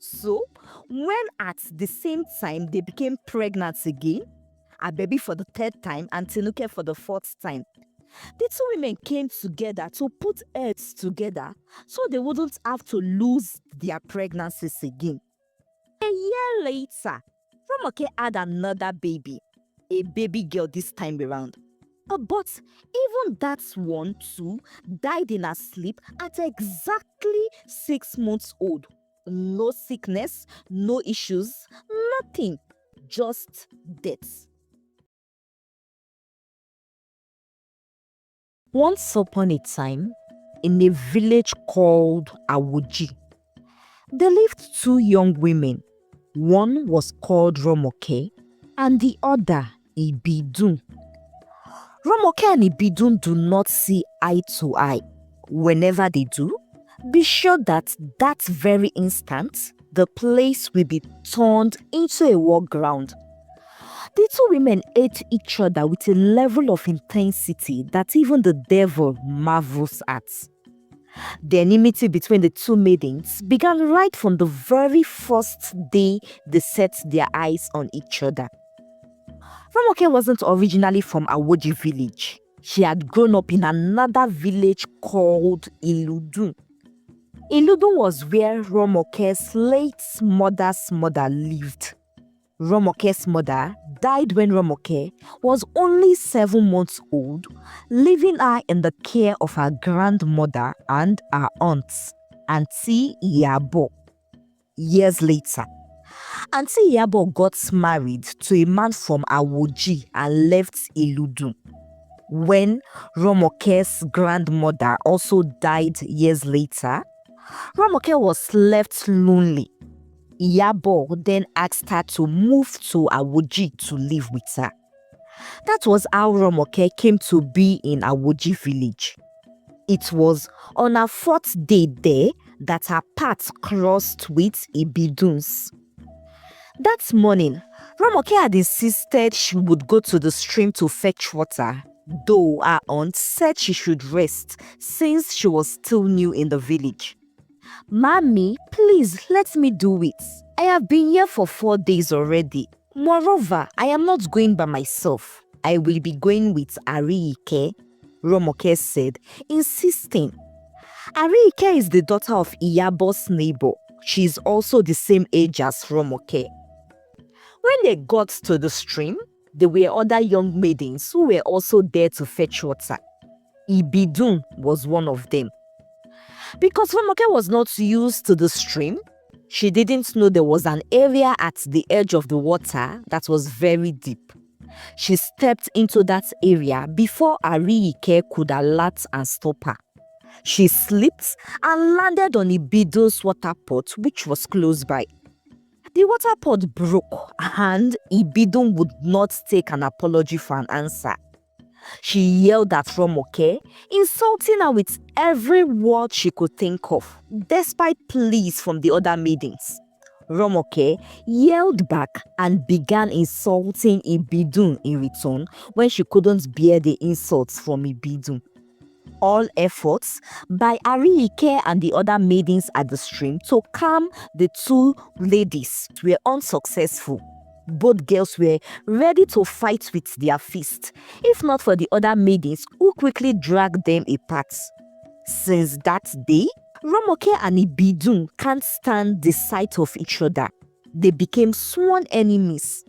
So, when at the same time they became pregnant again, a baby for the third time and Tinuke for the fourth time, the two women came together to put heads together so they wouldn't have to lose their pregnancies again. A year later, Romoke had another baby, a baby girl this time around. But even that one too died in her sleep at exactly 6 months old. No sickness, no issues, nothing, just death. Once upon a time, in a village called Awuji, there lived two young women. One was called Romoke and the other Ibidun. Romoke and Ibidun do not see eye to eye. Whenever they do, be sure that that very instant, the place will be turned into a war ground. The two women hate each other with a level of intensity that even the devil marvels at. The enmity between the two maidens began right from the very first day they set their eyes on each other. Romoke wasn't originally from Awoji village. She had grown up in another village called Iludun. Iludun was where Romoke's late mother's mother lived. Romoke's mother died when Romoke was only 7 months old, leaving her in the care of her grandmother and her aunts, Auntie Iyabo. Years later, Auntie Iyabo got married to a man from Awoji and left Iludun. When Romoke's grandmother also died years later, Romoke was left lonely. Iyabo then asked her to move to Awoji to live with her. That was how Romoke came to be in Awoji village. It was on her fourth day there that her paths crossed with Ibidun's. That morning, Romoke had insisted she would go to the stream to fetch water, though her aunt said she should rest since she was still new in the village. "Mommy, please let me do it. I have been here for 4 days already. Moreover, I am not going by myself. I will be going with Ariike," Romoke said, insisting. Ariike is the daughter of Iyabo's neighbor. She is also the same age as Romoke. When they got to the stream, there were other young maidens who were also there to fetch water. Ibidun was one of them. Because Romoke was not used to the stream, she didn't know there was an area at the edge of the water that was very deep. She stepped into that area before Ariike could alert and stop her. She slipped and landed on Ibidun's water pot, which was close by. The water pot broke and Ibidun would not take an apology for an answer. She yelled at Romoke, insulting her with every word she could think of, despite pleas from the other maidens. Romoke yelled back and began insulting Ibidun in return when she couldn't bear the insults from Ibidun. All efforts by Ariike and the other maidens at the stream to calm the two ladies were unsuccessful. Both girls were ready to fight with their fists, if not for the other maidens who quickly dragged them apart. Since that day, Romoke and Ibidun can't stand the sight of each other. They became sworn enemies.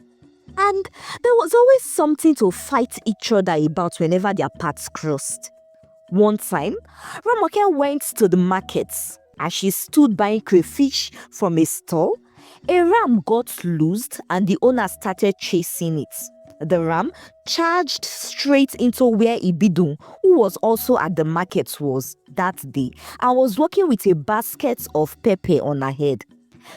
And there was always something to fight each other about whenever their paths crossed. One time, Romoke went to the markets. As she stood buying crayfish from a stall, a ram got loosed and the owner started chasing it. The ram charged straight into where Ibidun, who was also at the market, was that day and was walking with a basket of pepper on her head.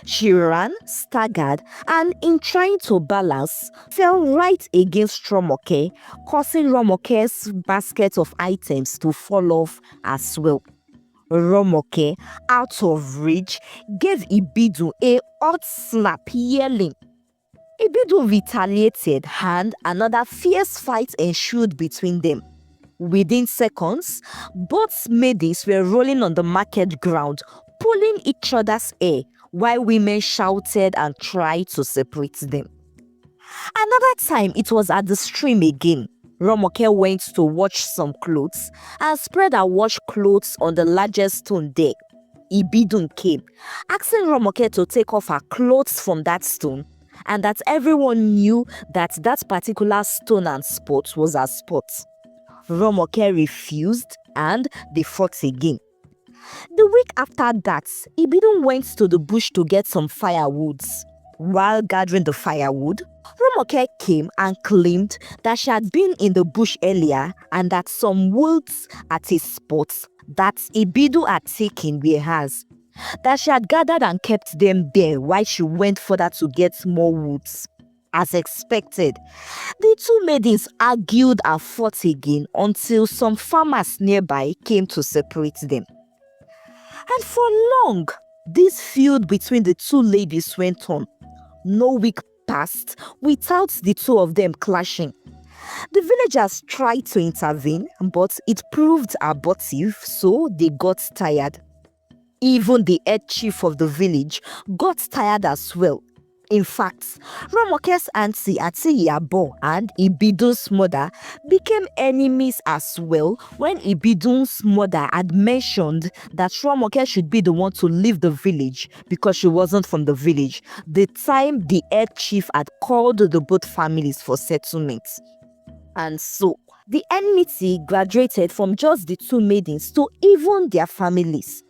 She ran, staggered, and in trying to balance, fell right against Romoke, causing Romoke's basket of items to fall off as well. Romoke, out of rage, gave Ibidun a hot slap, yelling. Ibidun retaliated and another fierce fight ensued between them. Within seconds, both maidens were rolling on the market ground, pulling each other's hair, while women shouted and tried to separate them. Another time, it was at the stream again. Romoke went to wash some clothes and spread her wash clothes on the largest stone there. Ibidun came, asking Romoke to take off her clothes from that stone, and that everyone knew that that particular stone and spot was her spot. Romoke refused and they fought again. The week after that, Ibidun went to the bush to get some firewoods. While gathering the firewood, Romoke came and claimed that she had been in the bush earlier and that some woods at a spot that Ibidu had taken were hers. That she had gathered and kept them there while she went further to get more woods. As expected, the two maidens argued and fought again until some farmers nearby came to separate them. And for long, this feud between the two ladies went on. No week passed without the two of them clashing. The villagers tried to intervene, but it proved abortive, so they got tired. Even the head chief of the village got tired as well. In fact, Romoke's auntie Atiyabo and Ibidun's mother became enemies as well when Ibidun's mother had mentioned that Romoke should be the one to leave the village because she wasn't from the village, the time the head chief had called the both families for settlement. And so, the enmity graduated from just the two maidens to even their families.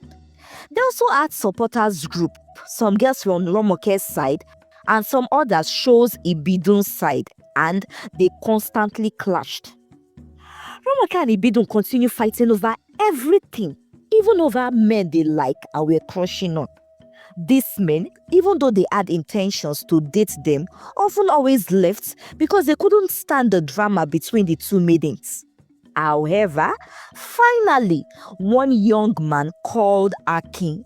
They also had supporters group, some girls from Romoke's side and some others chose Ibidun's side, and they constantly clashed. Romoke and Ibidun continue fighting over everything, even over men they like and were crushing on. These men, even though they had intentions to date them, often always left because they couldn't stand the drama between the two maidens. However, finally, one young man called Akin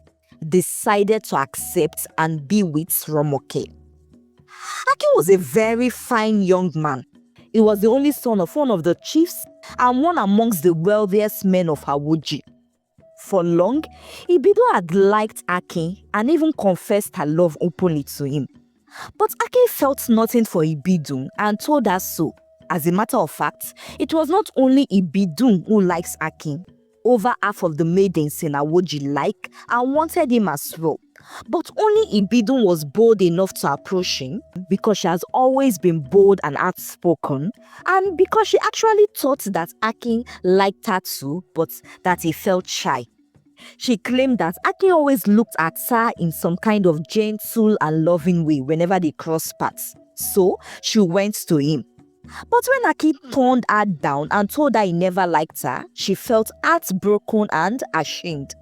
decided to accept and be with Romoke. Akin was a very fine young man. He was the only son of one of the chiefs and one amongst the wealthiest men of Awoji. For long, Ibidu had liked Akin and even confessed her love openly to him. But Akin felt nothing for Ibidu and told her so. As a matter of fact, it was not only Ibidu who likes Akin. Over half of the maidens in Awoji like and wanted him as well. But only Ibidun was bold enough to approach him because she has always been bold and outspoken, and because she actually thought that Akin liked her too, but that he felt shy. She claimed that Akin always looked at her in some kind of gentle and loving way whenever they crossed paths. So she went to him. But when Akin turned her down and told her he never liked her, she felt heartbroken and ashamed.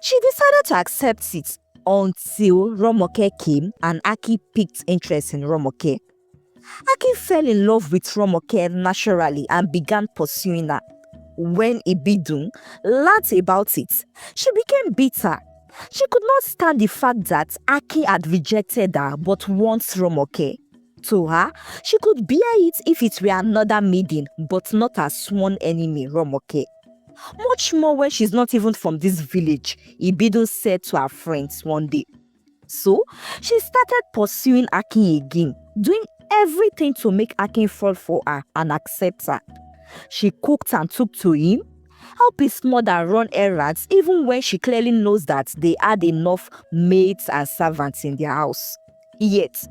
She decided to accept it until Romoke came and Aki picked interest in Romoke. Aki fell in love with Romoke naturally and began pursuing her. When Ibidun learned about it, she became bitter. She could not stand the fact that Aki had rejected her but wants Romoke. To her, she could bear it if it were another maiden, but not her sworn enemy, Romoke. Much more when she's not even from this village, Ibidun said to her friends one day. So, she started pursuing Akin again, doing everything to make Akin fall for her and accept her. She cooked and took to him, helped his mother run errands even when she clearly knows that they had enough maids and servants in their house. Yet,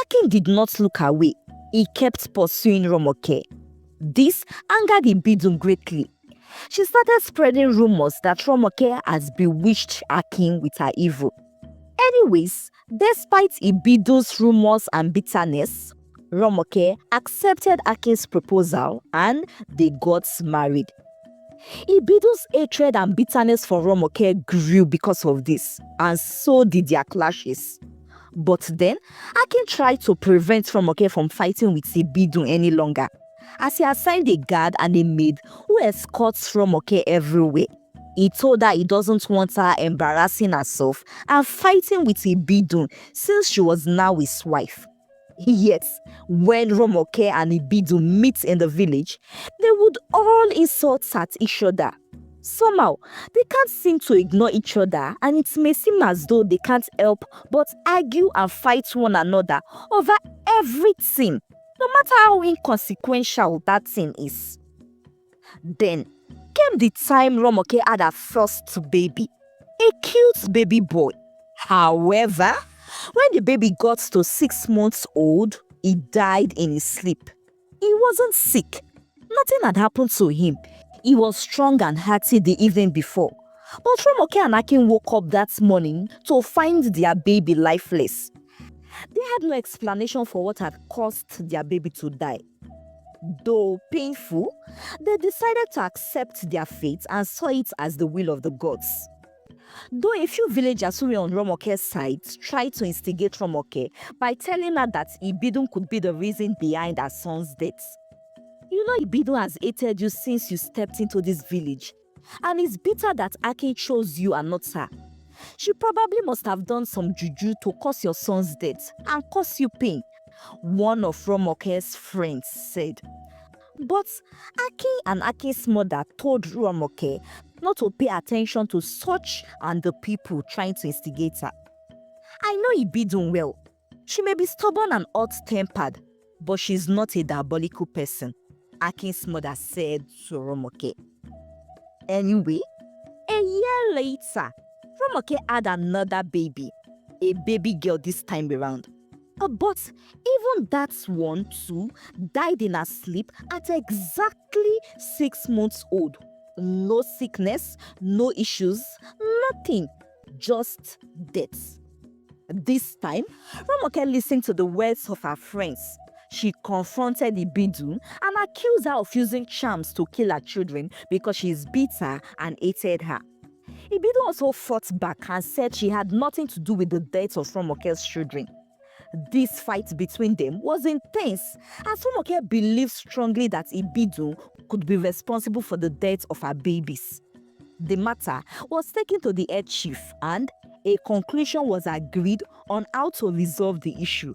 Akin did not look away. He kept pursuing Romoke. This angered Ibidun greatly. She started spreading rumors that Romoke has bewitched Akin with her evil. Anyways, despite Ibidun's rumors and bitterness, Romoke accepted Akin's proposal and they got married. Ibidun's hatred and bitterness for Romoke grew because of this, and so did their clashes. But then, Akin tried to prevent Romoke from fighting with Ibidun any longer, as he assigned a guard and a maid who escorts Romoke everywhere. He told her he doesn't want her embarrassing herself and fighting with Ibidun since she was now his wife. Yet, when Romoke and Ibidun meet in the village, they would all insult at each other. Somehow, they can't seem to ignore each other, and it may seem as though they can't help but argue and fight one another over everything, no matter how inconsequential that thing is. Then came the time Romoke had her first baby, a cute baby boy. However, when the baby got to 6 months old, he died in his sleep. He wasn't sick. Nothing had happened to him. He was strong and healthy the evening before. But Romoke and Akin woke up that morning to find their baby lifeless. They had no explanation for what had caused their baby to die. Though painful, they decided to accept their fate and saw it as the will of the gods. Though a few villagers who were on Romoke's side tried to instigate Romoke by telling her that Ibidun could be the reason behind her son's death. You know Ibidun has hated you since you stepped into this village, and is bitter that Akin chose you and not her. She probably must have done some juju to cause your son's death and cause you pain, one of Romoke's friends said. But Akin and Akin's mother told Romoke not to pay attention to such and the people trying to instigate her. I know Ibidun well. She may be stubborn and hot-tempered, but she's not a diabolical person, Akin's mother said to Romoke. Anyway, a year later, Romoke had another baby, a baby girl this time around. But even that one too died in her sleep at exactly 6 months old. No sickness, no issues, nothing, just death. This time, Romoke listened to the words of her friends. She confronted Ibidun and accused her of using charms to kill her children because she is bitter and hated her. Ibidun also fought back and said she had nothing to do with the death of Romoke's children. This fight between them was intense, as Romoke believed strongly that Ibidun could be responsible for the death of her babies. The matter was taken to the head chief and a conclusion was agreed on how to resolve the issue.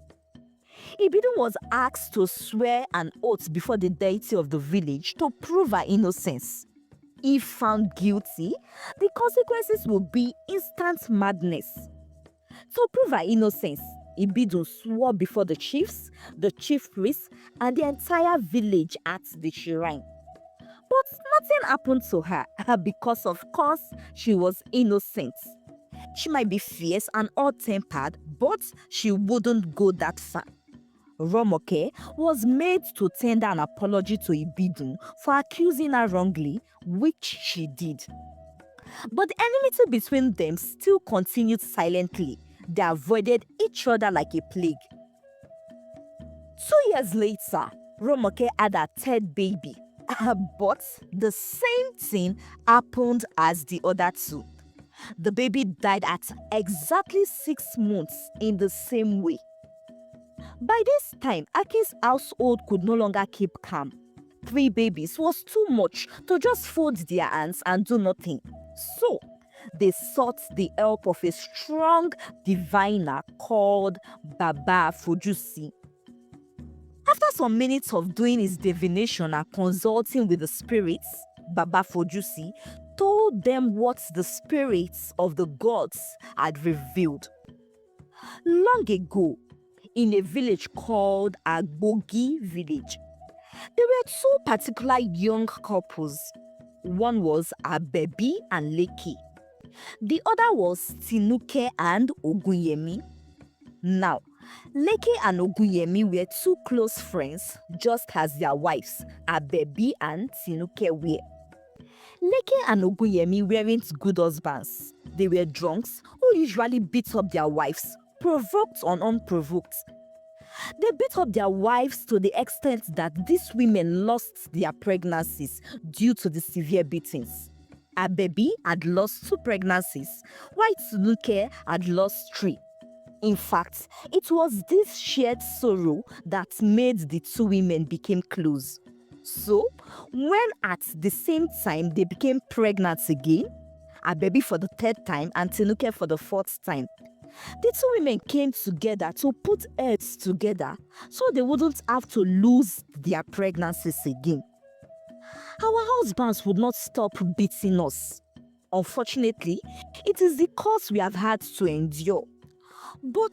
Ibidun was asked to swear an oath before the deity of the village to prove her innocence. If found guilty, the consequences would be instant madness. To prove her innocence, Ibidun swore before the chiefs, the chief priests, and the entire village at the shrine. But nothing happened to her because, of course, she was innocent. She might be fierce and hot-tempered, but she wouldn't go that far. Romoke was made to tender an apology to Ibidun for accusing her wrongly, which she did. But the enmity between them still continued silently. They avoided each other like a plague. 2 years later, Romoke had her third baby. But the same thing happened as the other two. The baby died at exactly 6 months in the same way. By this time, Akin's household could no longer keep calm. 3 babies was too much to just fold their hands and do nothing. So, they sought the help of a strong diviner called Baba Fojusi. After some minutes of doing his divination and consulting with the spirits, Baba Fojusi told them what the spirits of the gods had revealed. Long ago, in a village called Agbogi village, there were 2 particular young couples. One was Abebi and Leki. The other was Tinuke and Ogunyemi. Now, Leki and Ogunyemi were 2 close friends, just as their wives, Abebi and Tinuke, were. Leki and Ogunyemi weren't good husbands. They were drunks who usually beat up their wives, provoked or unprovoked. They beat up their wives to the extent that these women lost their pregnancies due to the severe beatings. Abebi had lost 2 pregnancies, while Tinuke had lost 3. In fact, it was this shared sorrow that made the 2 women become close. So, when at the same time they became pregnant again, Abebi for the 3rd time and Tinuke for the 4th time, the 2 women came together to put heads together so they wouldn't have to lose their pregnancies again. our husbands would not stop beating us. Unfortunately, it is the cost we have had to endure. But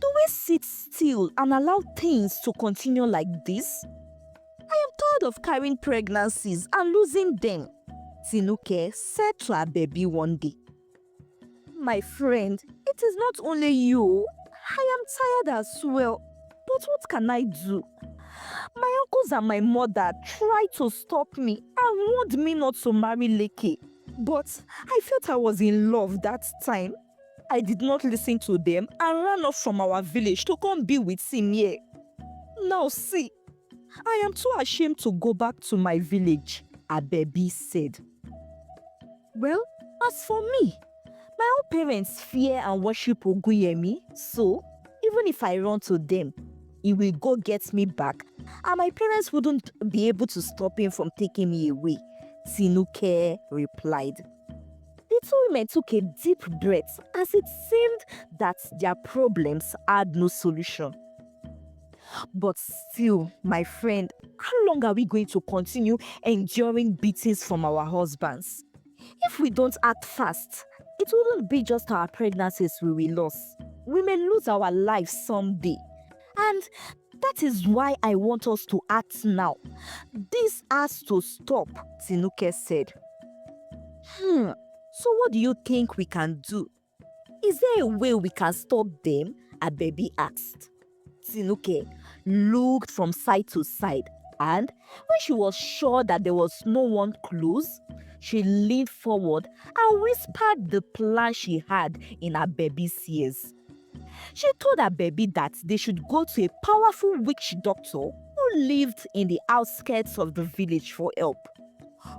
do we sit still and allow things to continue like this? I am tired of carrying pregnancies and losing them, Tinuke said to her baby one day. My friend, it is not only you. I am tired as well. But what can I do? My uncles and my mother tried to stop me and warned me not to marry Leke. But I felt I was in love that time. I did not listen to them and ran off from our village to come be with him here. Now see, I am too ashamed to go back to my village, Abebi said. Well, as for me, my own parents fear and worship Oguyemi, so even if I run to them, he will go get me back and my parents wouldn't be able to stop him from taking me away, Tinuke replied. The two women took a deep breath as it seemed that their problems had no solution. But still, my friend, how long are we going to continue enduring beatings from our husbands? If we don't act fast, it wouldn't be just our pregnancies we will lose. We may lose our lives someday. And that is why I want us to act now. This has to stop, Tinuke said. So what do you think we can do? Is there a way we can stop them? Abebi asked. Tinuke looked from side to side, and when she was sure that there was no one close, she leaned forward and whispered the plan she had in Abebi's ears. She told Abebi that they should go to a powerful witch doctor who lived in the outskirts of the village for help.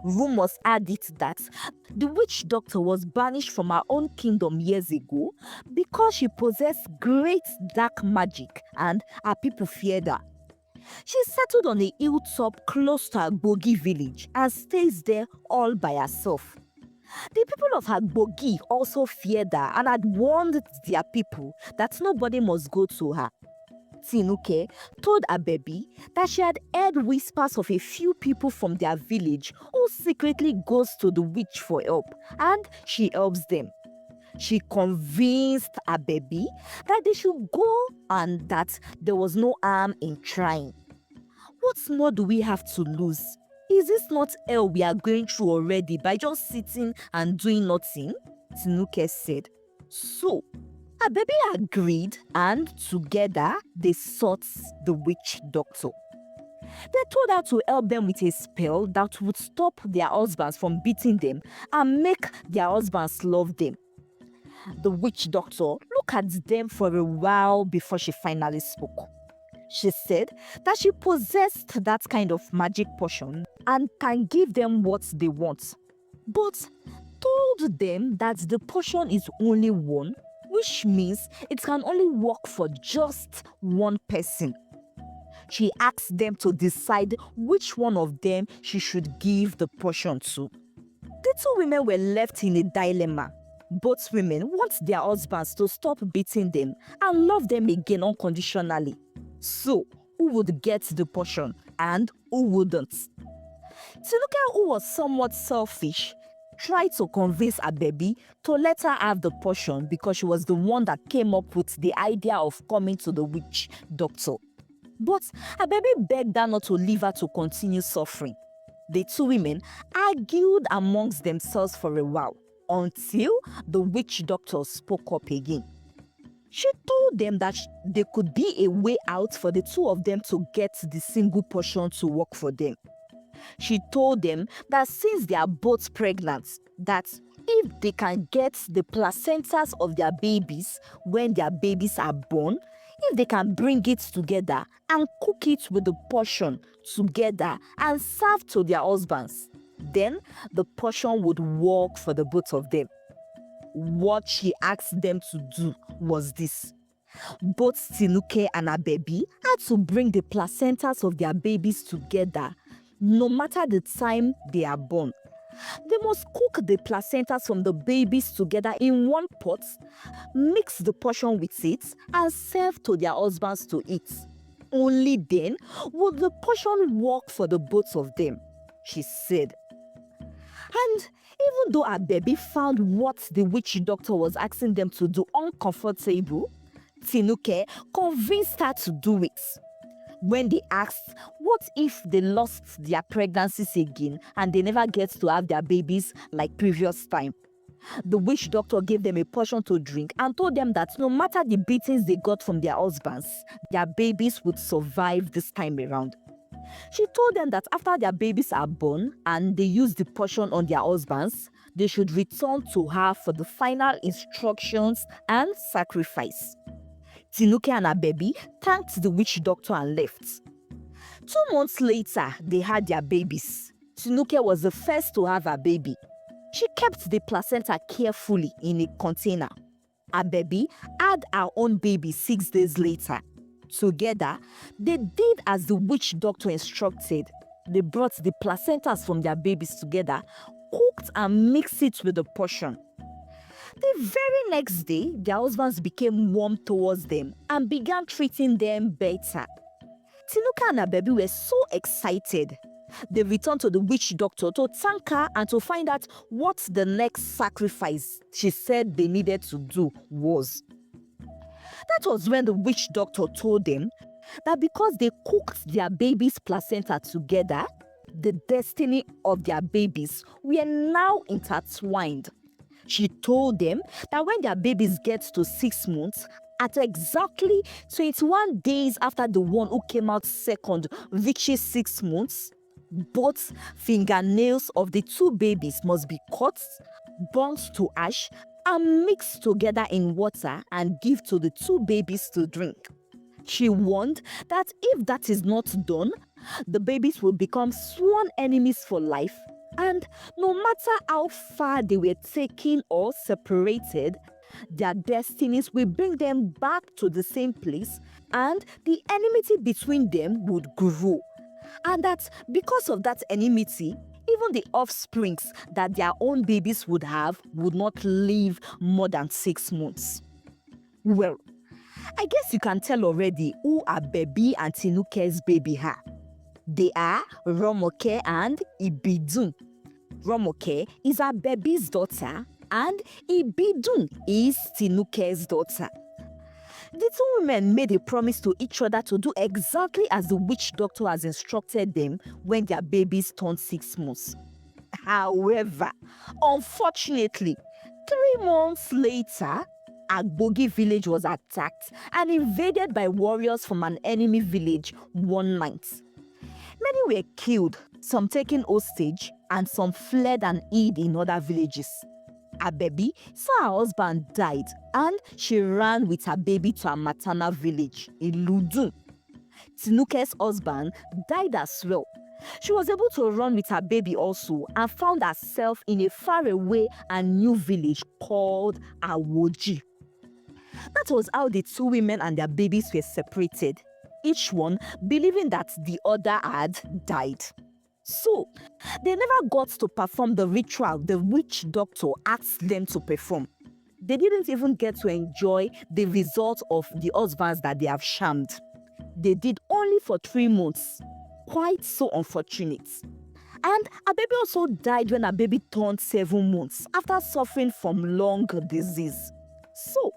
Rumors had it that the witch doctor was banished from her own kingdom years ago because she possessed great dark magic and her people feared her. She settled on a hilltop close to Agbogi village and stays there all by herself. The people of Agbogi also feared her and had warned their people that nobody must go to her. Tinuke told Abebi that she had heard whispers of a few people from their village who secretly goes to the witch for help, and she helps them. She convinced Abebi that they should go and that there was no harm in trying. What more do we have to lose? Is this not hell we are going through already by just sitting and doing nothing? Tinuke said. So, Abebi agreed and together they sought the witch doctor. They told her to help them with a spell that would stop their husbands from beating them and make their husbands love them. The witch doctor looked at them for a while before she finally spoke. She said that she possessed that kind of magic potion and can give them what they want, but told them that the potion is only one, which means it can only work for just one person. She asked them to decide which one of them she should give the potion to. The two women were left in a dilemma. Both women want their husbands to stop beating them and love them again unconditionally. So, who would get the potion and who wouldn't? Tinuke, who was somewhat selfish, tried to convince Abebi to let her have the potion because she was the one that came up with the idea of coming to the witch doctor. But Abebi begged her not to leave her to continue suffering. The two women argued amongst themselves for a while until the witch doctor spoke up again. She told them that there could be a way out for the two of them to get the single potion to work for them. She told them that since they are both pregnant, that if they can get the placentas of their babies when their babies are born, if they can bring it together and cook it with the potion together and serve to their husbands, then the potion would work for the both of them. What she asked them to do was this. Both Tinuke and Abebi had to bring the placentas of their babies together, no matter the time they are born. They must cook the placentas from the babies together in one pot, mix the potion with it, and serve to their husbands to eat. Only then would the potion work for the both of them. she said. And even though her baby found what the witch doctor was asking them to do uncomfortable, Tinuke convinced her to do it. When they asked, what if they lost their pregnancies again and they never get to have their babies like previous time? The witch doctor gave them a potion to drink and told them that no matter the beatings they got from their husbands, their babies would survive this time around. She told them that after their babies are born and they use the potion on their husbands, they should return to her for the final instructions and sacrifice. Tinuke and her baby thanked the witch doctor and left. 2 months later, they had their babies. Tinuke was the first to have her baby. She kept the placenta carefully in a container. Her baby had her own baby 6 days later. Together, they did as the witch doctor instructed. They brought the placentas from their babies together, cooked and mixed it with the potion. The very next day, their husbands became warm towards them and began treating them better. Tinuka and her baby were so excited. They returned to the witch doctor to thank her and to find out what the next sacrifice she said they needed to do was. That was when the witch doctor told them that because they cooked their baby's placenta together, the destiny of their babies were now intertwined. She told them that when their babies get to 6 months, at exactly 21 days after the one who came out second reaches 6 months, both fingernails of the 2 babies must be cut, burnt to ash, and mixed together in water and give to the 2 babies to drink. She warned that if that is not done, the babies will become sworn enemies for life, and no matter how far they were taken or separated, their destinies will bring them back to the same place, and the enmity between them would grow. And that because of that enmity, even the offsprings that their own babies would have would not live more than 6 months. Well, I guess you can tell already who Abebi and Tinuke's baby are. They are Romoke and Ibidun. Romoke is Abebi's daughter and Ibidun is Tinuke's daughter. The 2 women made a promise to each other to do exactly as the witch doctor has instructed them when their babies turned 6 months. However, unfortunately, 3 months later, Agbogi village was attacked and invaded by warriors from an enemy village one night. Many were killed, some taken hostage, and some fled and hid in other villages. Her baby saw her husband died and she ran with her baby to her maternal village in Ludun. Tinuke's husband died as well. She was able to run with her baby also and found herself in a faraway and new village called Awoji. That was how the 2 women and their babies were separated, each one believing that the other had died. So, they never got to perform the ritual the witch doctor asked them to perform. They didn't even get to enjoy the result of the husbands that they have shamed. They did only for 3 months. Quite so unfortunate. And her baby also died when her baby turned 7 months after suffering from lung disease. So,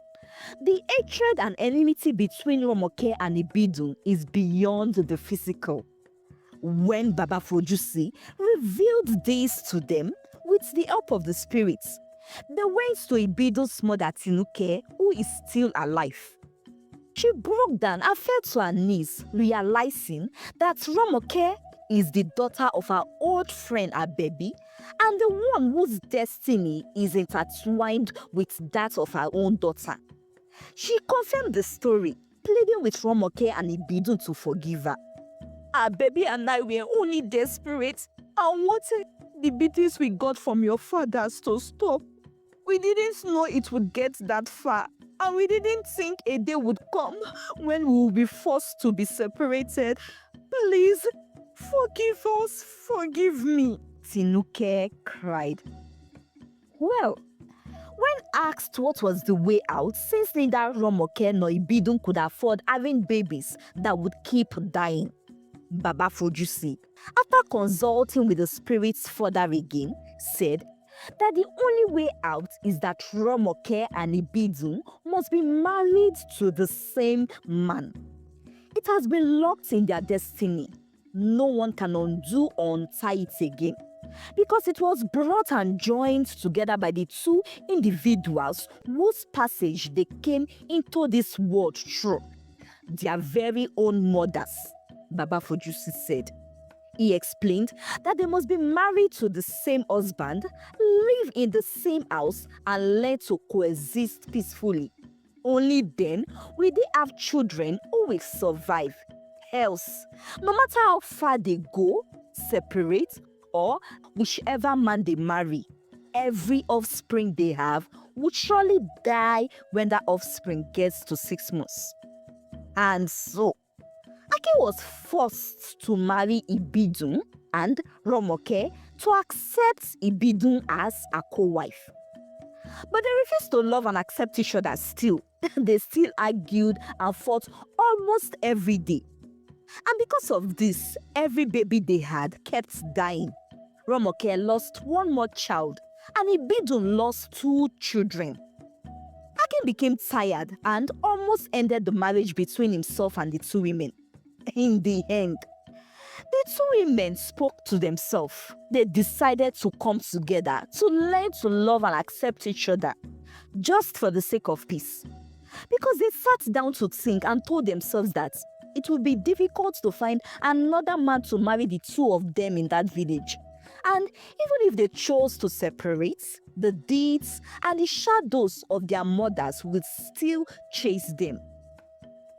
the hatred and enmity between Romoke and Ibidun is beyond the physical. When Baba Fojusi revealed this to them with the help of the spirits, they went to Ibidun's mother Tinuke, who is still alive. She broke down and fell to her knees, realizing that Romoke is the daughter of her old friend Abebi and the one whose destiny is intertwined with that of her own daughter. She confirmed the story, pleading with Romoke and Ibidun to forgive her. Abebi and I were only desperate and wanted the beatings we got from your fathers to stop. We didn't know it would get that far, and we didn't think a day would come when we would be forced to be separated. Please, forgive us, forgive me, Tinuke cried. Well, when asked what was the way out, since neither Romoke nor Ibidun could afford having babies that would keep dying, Baba Fojusi, after consulting with the spirits further again, said that the only way out is that Romoke and Ibidun must be married to the same man. It has been locked in their destiny. No one can undo or untie it again, because it was brought and joined together by the two individuals whose passage they came into this world through, their very own mothers, Baba Fojusi said. He explained that they must be married to the same husband, live in the same house, and learn to coexist peacefully. Only then will they have children who will survive. Else, no matter how far they go, separate, or whichever man they marry, every offspring they have would surely die when that offspring gets to 6 months. And so, Ake was forced to marry Ibidun and Romoke to accept Ibidun as a co-wife. But they refused to love and accept each other still. They still argued and fought almost every day. And because of this, every baby they had kept dying. Romoke lost one more child, and Ibidun lost 2 children. Akin became tired and almost ended the marriage between himself and the 2 women. In the end, the 2 women spoke to themselves. They decided to come together to learn to love and accept each other, just for the sake of peace. Because they sat down to think and told themselves that it would be difficult to find another man to marry the 2 of them in that village. And even if they chose to separate, the deeds and the shadows of their mothers would still chase them.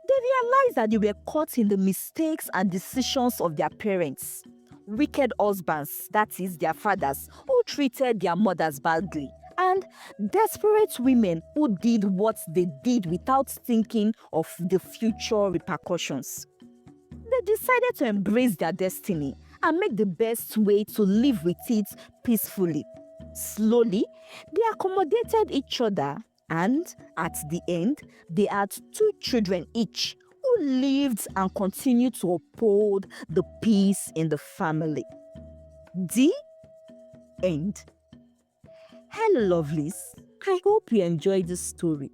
They realized that they were caught in the mistakes and decisions of their parents. Wicked husbands, that is, their fathers, who treated their mothers badly, and desperate women who did what they did without thinking of the future repercussions. They decided to embrace their destiny and make the best way to live with it peacefully. Slowly, they accommodated each other, and at the end, they had 2 children each who lived and continued to uphold the peace in the family. The end. Hello, lovelies. I hope you enjoyed this story.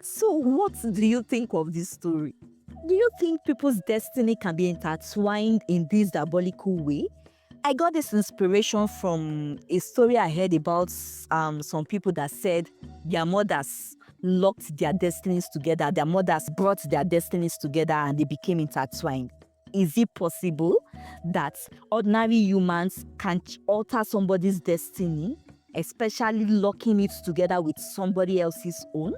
So, what do you think of this story? Do you think people's destiny can be intertwined in this diabolical way? I got this inspiration from a story I heard about some people that said their mothers locked their destinies together. Their mothers brought their destinies together and they became intertwined. Is it possible that ordinary humans can alter somebody's destiny, especially locking it together with somebody else's own?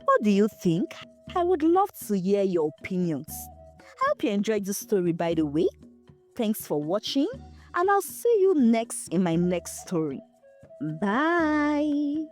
What do you think? I would love to hear your opinions. I hope you enjoyed this story, by the way. Thanks for watching, and I'll see you next in my next story. Bye.